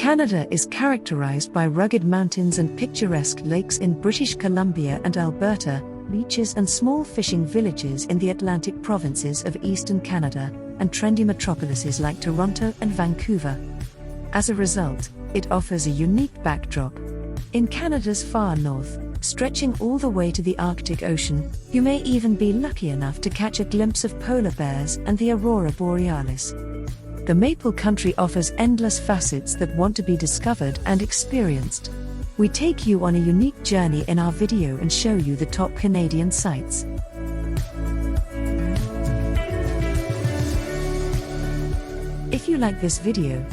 Canada is characterized by rugged mountains and picturesque lakes in British Columbia and Alberta, beaches and small fishing villages in the Atlantic provinces of eastern Canada, and trendy metropolises like Toronto and Vancouver. As a result, it offers a unique backdrop. In Canada's far north, stretching all the way to the Arctic Ocean, you may even be lucky enough to catch a glimpse of polar bears and the Aurora Borealis. The Maple Country offers endless facets that want to be discovered and experienced. We take you on a unique journey in our video and show you the top Canadian sights. If you like this video,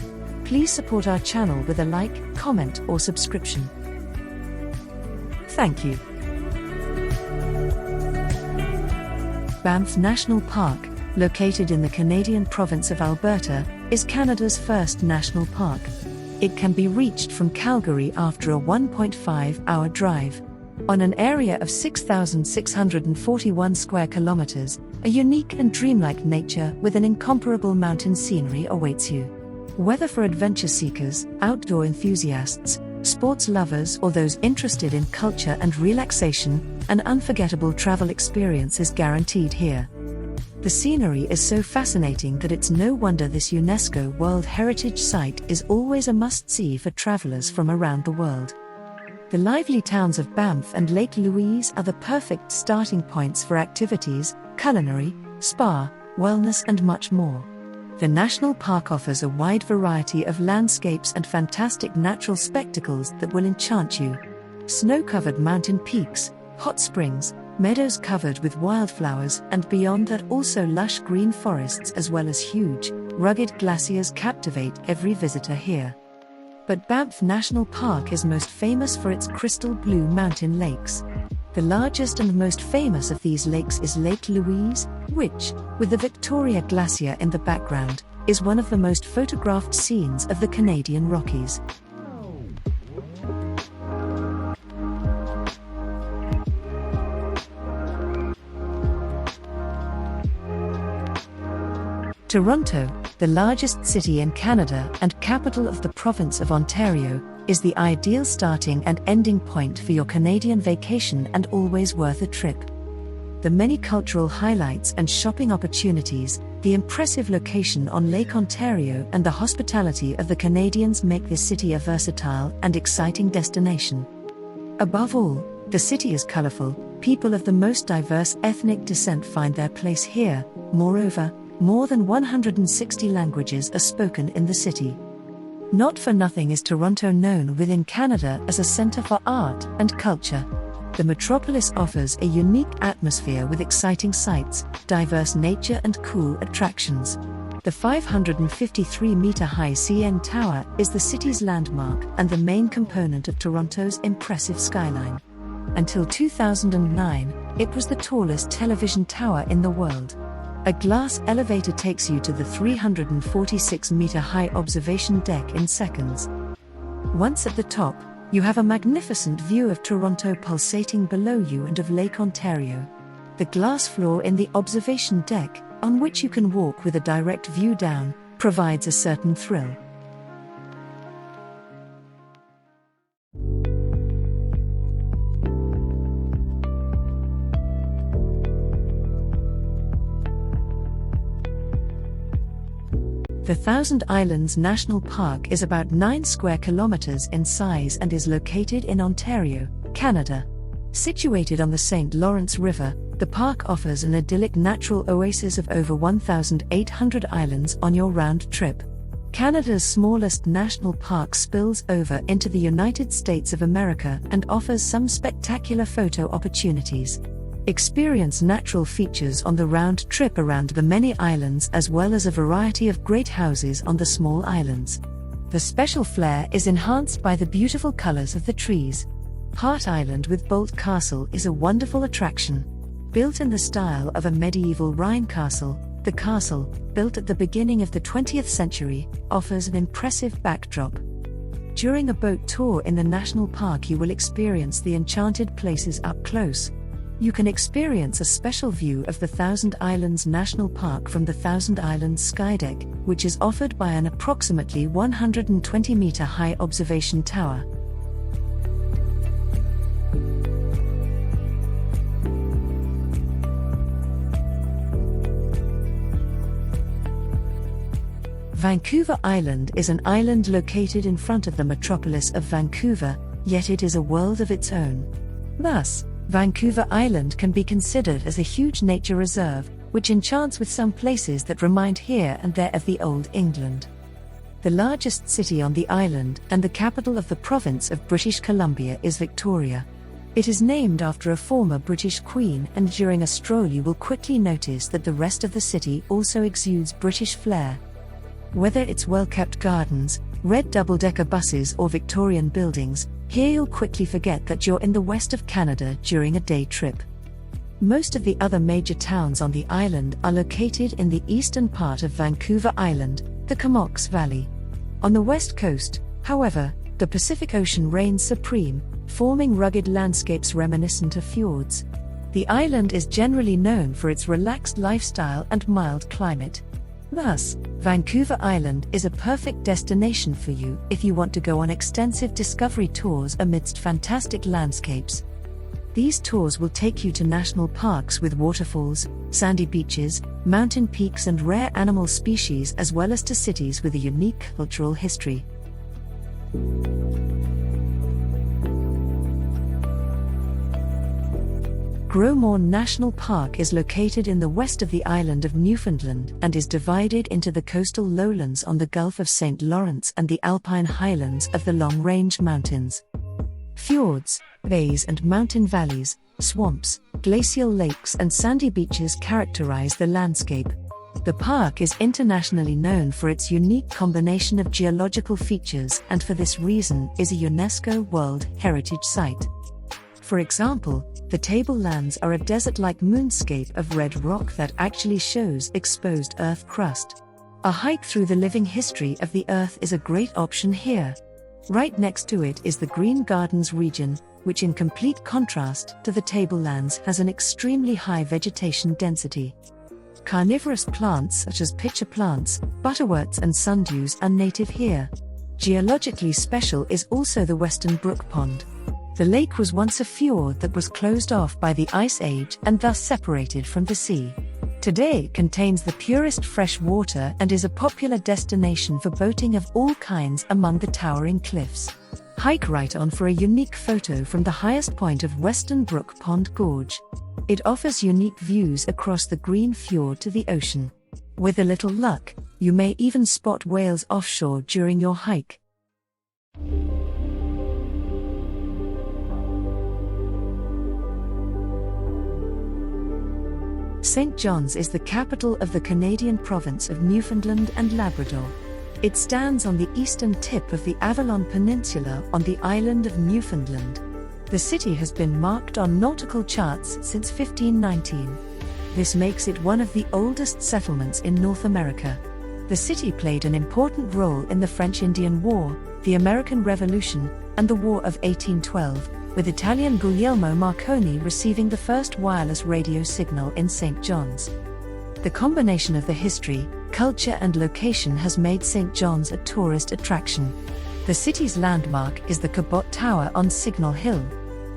please support our channel with a like, comment or subscription. Thank you. Banff National Park, located in the Canadian province of Alberta, is Canada's first national park. It can be reached from Calgary after a 1.5-hour drive. On an area of 6,641 square kilometers, a unique and dreamlike nature with an incomparable mountain scenery awaits you. Whether for adventure seekers, outdoor enthusiasts, sports lovers or those interested in culture and relaxation, an unforgettable travel experience is guaranteed here. The scenery is so fascinating that it's no wonder this UNESCO World Heritage Site is always a must-see for travelers from around the world. The lively towns of Banff and Lake Louise are the perfect starting points for activities, culinary, spa, wellness and much more. The national park offers a wide variety of landscapes and fantastic natural spectacles that will enchant you. Snow-covered mountain peaks, hot springs, meadows covered with wildflowers, and beyond that also lush green forests as well as huge, rugged glaciers captivate every visitor here. But Banff National Park is most famous for its crystal blue mountain lakes. The largest and most famous of these lakes is Lake Louise, which, with the Victoria Glacier in the background, is one of the most photographed scenes of the Canadian Rockies. Toronto, the largest city in Canada and capital of the province of Ontario, is the ideal starting and ending point for your Canadian vacation and always worth a trip. The many cultural highlights and shopping opportunities, the impressive location on Lake Ontario and the hospitality of the Canadians make this city a versatile and exciting destination. Above all, the city is colorful, people of the most diverse ethnic descent find their place here. Moreover, more than 160 languages are spoken in the city. Not for nothing is Toronto known within Canada as a center for art and culture. The metropolis offers a unique atmosphere with exciting sights, diverse nature and cool attractions. The 553-meter-high CN Tower is the city's landmark and the main component of Toronto's impressive skyline. Until 2009, it was the tallest television tower in the world. A glass elevator takes you to the 346-meter-high observation deck in seconds. Once at the top, you have a magnificent view of Toronto pulsating below you and of Lake Ontario. The glass floor in the observation deck, on which you can walk with a direct view down, provides a certain thrill. The Thousand Islands National Park is about 9 square kilometers in size and is located in Ontario, Canada. Situated on the St. Lawrence River, the park offers an idyllic natural oasis of over 1,800 islands on your round trip. Canada's smallest national park spills over into the United States of America and offers some spectacular photo opportunities. Experience natural features on the round trip around the many islands as well as a variety of great houses on the small islands. The special flair is enhanced by the beautiful colors of the trees. Hart Island with Bolt Castle is a wonderful attraction. Built in the style of a medieval Rhine castle, the castle, built at the beginning of the 20th century, offers an impressive backdrop. During a boat tour in the national park you will experience the enchanted places up close. You can experience a special view of the Thousand Islands National Park from the Thousand Islands Skydeck, which is offered by an approximately 120-meter high observation tower. Vancouver Island is an island located in front of the metropolis of Vancouver, yet it is a world of its own. Thus, Vancouver Island can be considered as a huge nature reserve, which enchants with some places that remind here and there of the Old England. The largest city on the island and the capital of the province of British Columbia is Victoria. It is named after a former British queen, and during a stroll you will quickly notice that the rest of the city also exudes British flair. Whether it's well-kept gardens, red double-decker buses or Victorian buildings, here you'll quickly forget that you're in the west of Canada during a day trip. Most of the other major towns on the island are located in the eastern part of Vancouver Island, the Comox Valley. On the west coast, however, the Pacific Ocean reigns supreme, forming rugged landscapes reminiscent of fjords. The island is generally known for its relaxed lifestyle and mild climate. Thus, Vancouver Island is a perfect destination for you if you want to go on extensive discovery tours amidst fantastic landscapes. These tours will take you to national parks with waterfalls, sandy beaches, mountain peaks and rare animal species, as well as to cities with a unique cultural history. Gros Morne National Park is located in the west of the island of Newfoundland and is divided into the coastal lowlands on the Gulf of St. Lawrence and the alpine highlands of the Long-Range Mountains. Fjords, bays and mountain valleys, swamps, glacial lakes and sandy beaches characterize the landscape. The park is internationally known for its unique combination of geological features and for this reason is a UNESCO World Heritage Site. For example, the tablelands are a desert-like moonscape of red rock that actually shows exposed Earth crust. A hike through the living history of the Earth is a great option here. Right next to it is the Green Gardens region, which in complete contrast to the tablelands has an extremely high vegetation density. Carnivorous plants such as pitcher plants, butterworts and sundews are native here. Geologically special is also the Western Brook Pond. The lake was once a fjord that was closed off by the Ice Age and thus separated from the sea. Today it contains the purest fresh water and is a popular destination for boating of all kinds among the towering cliffs. Hike right on for a unique photo from the highest point of Western Brook Pond Gorge. It offers unique views across the green fjord to the ocean. With a little luck, you may even spot whales offshore during your hike. St. John's is the capital of the Canadian province of Newfoundland and Labrador. It stands on the eastern tip of the Avalon Peninsula on the island of Newfoundland. The city has been marked on nautical charts since 1519. This makes it one of the oldest settlements in North America. The city played an important role in the French-Indian War, the American Revolution, and the War of 1812, with Italian Guglielmo Marconi receiving the first wireless radio signal in St. John's. The combination of the history, culture and location has made St. John's a tourist attraction. The city's landmark is the Cabot Tower on Signal Hill.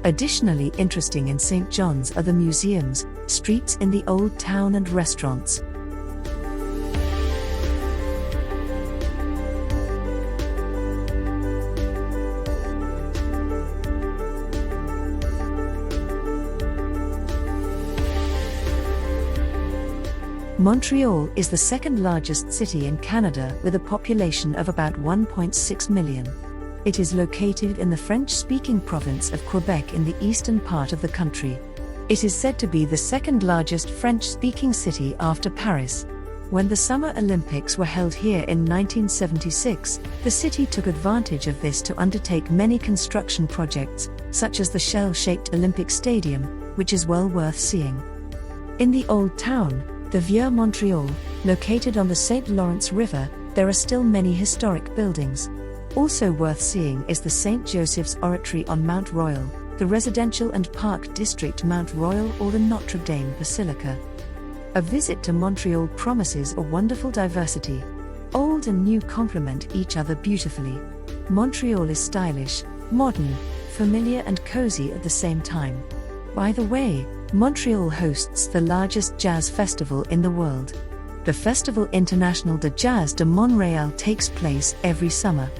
Additionally interesting in St. John's are the museums, streets in the old town and restaurants. Montreal is the second largest city in Canada with a population of about 1.6 million. It is located in the French-speaking province of Quebec in the eastern part of the country. It is said to be the second largest French-speaking city after Paris. When the Summer Olympics were held here in 1976, the city took advantage of this to undertake many construction projects, such as the shell-shaped Olympic Stadium, which is well worth seeing. In the Old Town, the Vieux Montreal, located on the St. Lawrence River, there are still many historic buildings. Also worth seeing is the St. Joseph's Oratory on Mount Royal, the residential and park district Mount Royal or the Notre Dame Basilica. A visit to Montreal promises a wonderful diversity. Old and new complement each other beautifully. Montreal is stylish, modern, familiar and cozy at the same time. By the way, Montreal hosts the largest jazz festival in the world. The Festival International de Jazz de Montréal takes place every summer.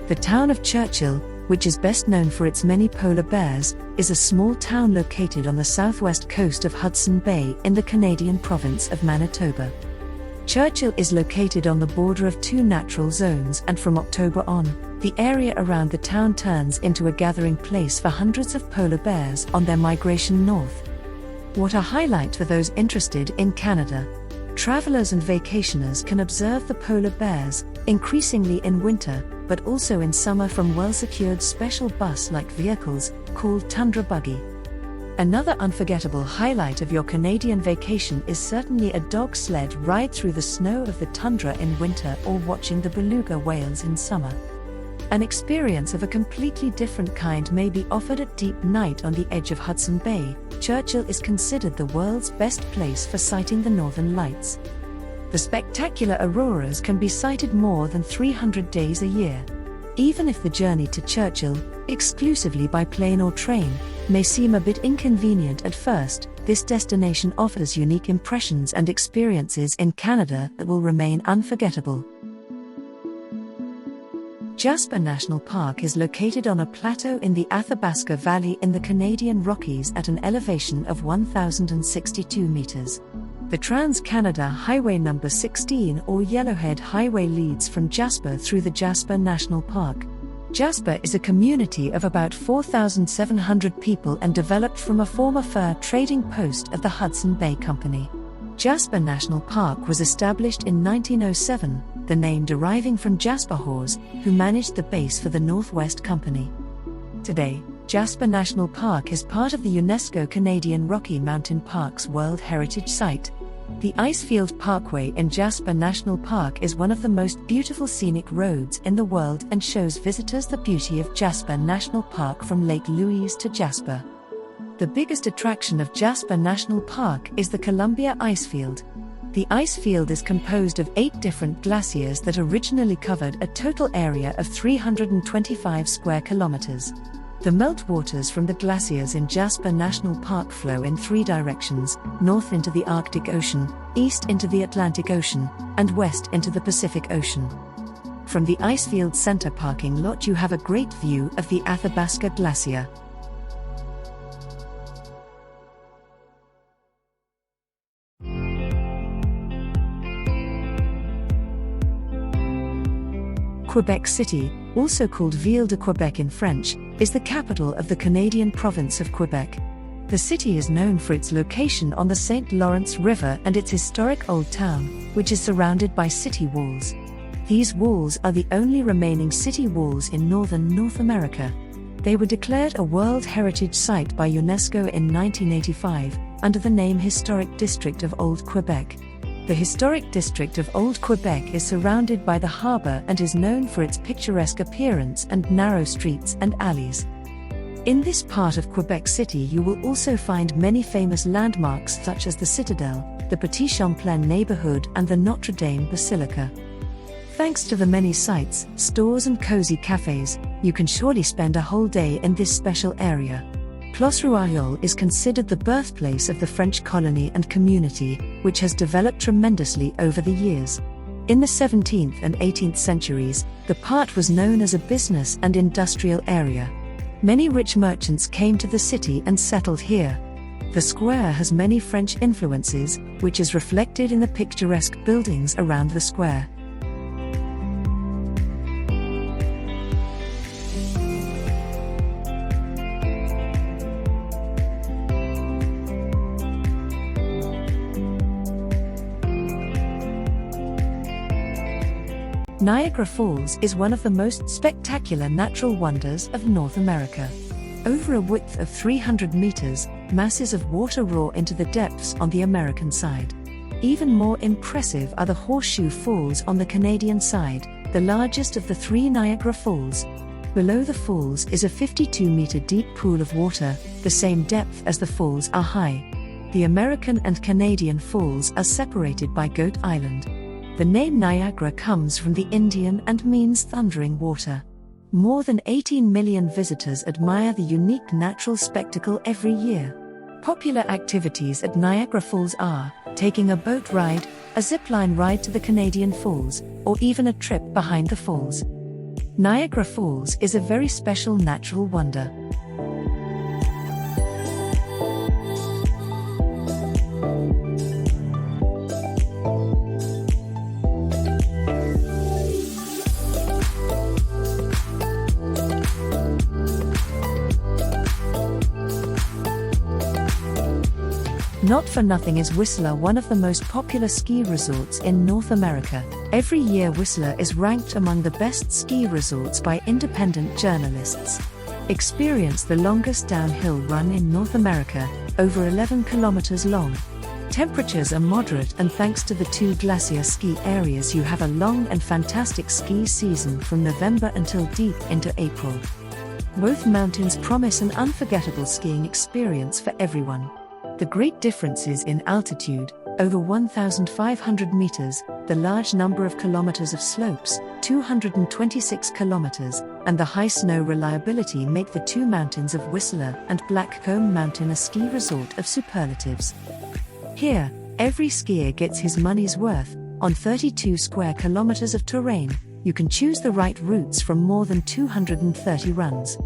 The town of Churchill, which is best known for its many polar bears, is a small town located on the southwest coast of Hudson Bay in the Canadian province of Manitoba. Churchill is located on the border of two natural zones, and from October on, the area around the town turns into a gathering place for hundreds of polar bears on their migration north. What a highlight for those interested in Canada! Travelers and vacationers can observe the polar bears, increasingly in winter, but also in summer from well-secured special bus-like vehicles, called Tundra Buggy. Another unforgettable highlight of your Canadian vacation is certainly a dog sled ride through the snow of the tundra in winter or watching the beluga whales in summer. An experience of a completely different kind may be offered at deep night on the edge of Hudson Bay. Churchill is considered the world's best place for sighting the northern lights. The spectacular auroras can be sighted more than 300 days a year. Even if the journey to Churchill, exclusively by plane or train, may seem a bit inconvenient at first, this destination offers unique impressions and experiences in Canada that will remain unforgettable. Jasper National Park is located on a plateau in the Athabasca Valley in the Canadian Rockies at an elevation of 1,062 meters. The Trans-Canada Highway No. 16 or Yellowhead Highway leads from Jasper through the Jasper National Park. Jasper is a community of about 4,700 people and developed from a former fur trading post of the Hudson Bay Company. Jasper National Park was established in 1907, the name deriving from Jasper Hawes, who managed the base for the Northwest Company. Today, Jasper National Park is part of the UNESCO Canadian Rocky Mountain Parks World Heritage Site. The Icefield Parkway in Jasper National Park is one of the most beautiful scenic roads in the world and shows visitors the beauty of Jasper National Park from Lake Louise to Jasper. The biggest attraction of Jasper National Park is the Columbia Icefield. The icefield is composed of 8 different glaciers that originally covered a total area of 325 square kilometers. The meltwaters from the glaciers in Jasper National Park flow in 3 directions: north into the Arctic Ocean, east into the Atlantic Ocean, and west into the Pacific Ocean. From the Icefield Center parking lot you have a great view of the Athabasca Glacier. Quebec City, also called Ville de Québec in French, is the capital of the Canadian province of Quebec. The city is known for its location on the St. Lawrence River and its historic old town, which is surrounded by city walls. These walls are the only remaining city walls in northern North America. They were declared a World Heritage Site by UNESCO in 1985, under the name Historic District of Old Quebec. The historic district of Old Quebec is surrounded by the harbour and is known for its picturesque appearance and narrow streets and alleys. In this part of Quebec City you will also find many famous landmarks such as the Citadel, the Petit Champlain neighbourhood and the Notre Dame Basilica. Thanks to the many sites, stores and cozy cafes, you can surely spend a whole day in this special area. Place Royale is considered the birthplace of the French colony and community, which has developed tremendously over the years. In the 17th and 18th centuries, the part was known as a business and industrial area. Many rich merchants came to the city and settled here. The square has many French influences, which is reflected in the picturesque buildings around the square. Niagara Falls is one of the most spectacular natural wonders of North America. Over a width of 300 meters, Masses of water roar into the depths on the American side. Even more impressive are the Horseshoe Falls on the Canadian side, the largest of the three Niagara Falls. Below the falls is a 52-meter deep pool of water, the same depth as the falls are high. The American and Canadian falls are separated by Goat Island. The name Niagara comes from the Indian and means thundering water. More than 18 million visitors admire the unique natural spectacle every year. Popular activities at Niagara Falls are taking a boat ride, a zipline ride to the Canadian Falls, or even a trip behind the falls. Niagara Falls is a very special natural wonder. Not for nothing is Whistler one of the most popular ski resorts in North America. Every year Whistler is ranked among the best ski resorts by independent journalists. Experience the longest downhill run in North America, over 11 kilometers long. Temperatures are moderate, and thanks to the two glacier ski areas you have a long and fantastic ski season from November until deep into April. Both mountains promise an unforgettable skiing experience for everyone. The great differences in altitude, over 1,500 meters, the large number of kilometers of slopes, 226 kilometers, and the high snow reliability make the two mountains of Whistler and Blackcomb Mountain a ski resort of superlatives. Here, every skier gets his money's worth. On 32 square kilometers of terrain, you can choose the right routes from more than 230 runs.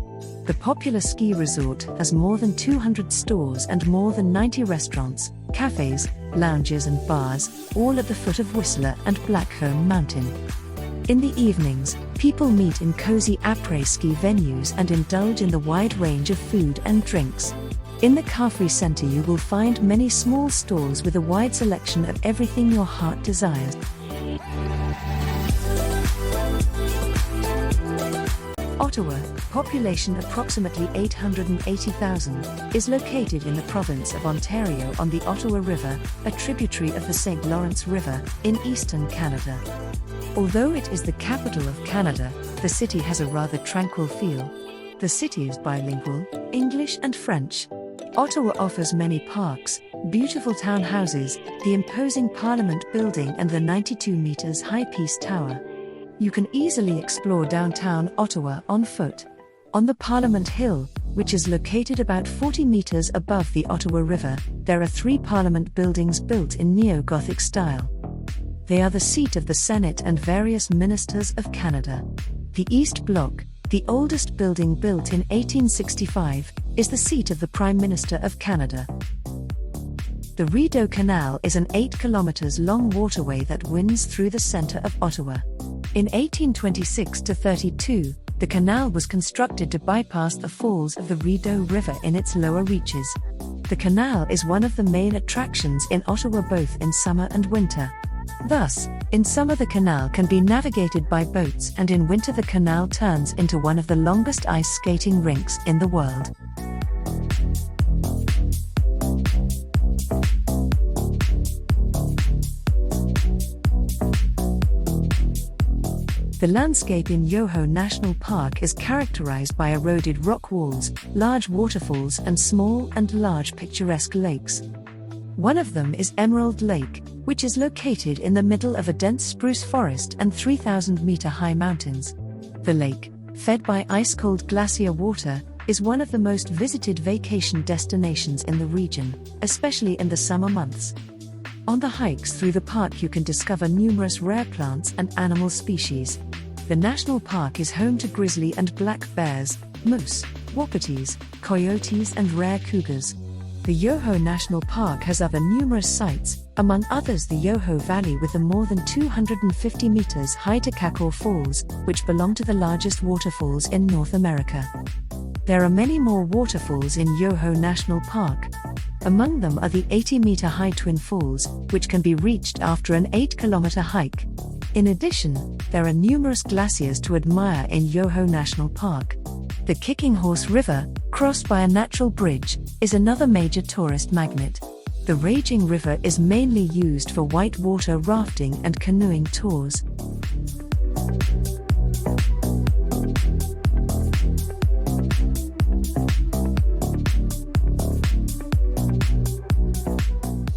The popular ski resort has more than 200 stores and more than 90 restaurants, cafes, lounges and bars, all at the foot of Whistler and Blackcomb Mountain. In the evenings, people meet in cozy après-ski venues and indulge in the wide range of food and drinks. In the Car-Free Center you will find many small stores with a wide selection of everything your heart desires. Ottawa, population approximately 880,000, is located in the province of Ontario on the Ottawa River, a tributary of the St. Lawrence River, in eastern Canada. Although it is the capital of Canada, the city has a rather tranquil feel. The city is bilingual, English and French. Ottawa offers many parks, beautiful townhouses, the imposing Parliament building and the 92 meters high Peace Tower. You can easily explore downtown Ottawa on foot. On the Parliament Hill, which is located about 40 meters above the Ottawa River, there are 3 Parliament buildings built in neo-Gothic style. They are the seat of the Senate and various ministers of Canada. The East Block, the oldest building built in 1865, is the seat of the Prime Minister of Canada. The Rideau Canal is an 8 kilometers long waterway that winds through the center of Ottawa. In 1826-32, the canal was constructed to bypass the falls of the Rideau River in its lower reaches. The canal is one of the main attractions in Ottawa both in summer and winter. Thus, in summer the canal can be navigated by boats, and in winter the canal turns into one of the longest ice skating rinks in the world. The landscape in Yoho National Park is characterized by eroded rock walls, large waterfalls and small and large picturesque lakes. One of them is Emerald Lake, which is located in the middle of a dense spruce forest and 3,000-meter high mountains. The lake, fed by ice-cold glacier water, is one of the most visited vacation destinations in the region, especially in the summer months. On the hikes through the park you can discover numerous rare plants and animal species. The national park is home to grizzly and black bears, moose, wapitis, coyotes and rare cougars. The Yoho National Park has other numerous sites, among others the Yoho Valley with the more than 250 meters high Takakor Falls, which belong to the largest waterfalls in North America. There are many more waterfalls in Yoho National Park. Among them are the 80-meter high Twin Falls, which can be reached after an 8-kilometer hike. In addition, there are numerous glaciers to admire in Yoho National Park. The Kicking Horse River, crossed by a natural bridge, is another major tourist magnet. The raging river is mainly used for whitewater rafting and canoeing tours.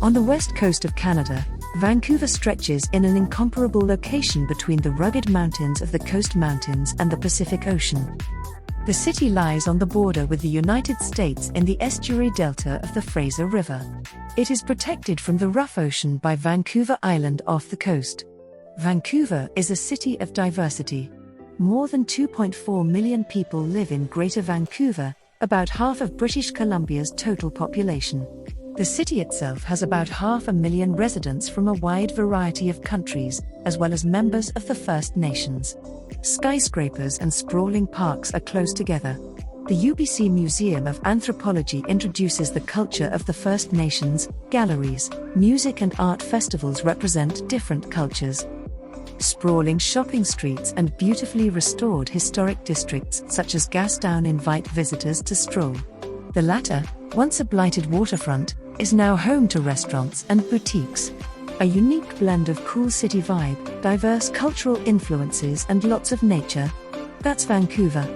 On the west coast of Canada, Vancouver stretches in an incomparable location between the rugged mountains of the Coast Mountains and the Pacific Ocean. The city lies on the border with the United States in the estuary delta of the Fraser River. It is protected from the rough ocean by Vancouver Island off the coast. Vancouver is a city of diversity. More than 2.4 million people live in Greater Vancouver, about half of British Columbia's total population. The city itself has about 500,000 residents from a wide variety of countries, as well as members of the First Nations. Skyscrapers and sprawling parks are close together. The UBC Museum of Anthropology introduces the culture of the First Nations. Galleries, music and art festivals represent different cultures. Sprawling shopping streets and beautifully restored historic districts such as Gastown invite visitors to stroll. The latter, once a blighted waterfront, is now home to restaurants and boutiques. A unique blend of cool city vibe, diverse cultural influences and lots of nature. That's Vancouver.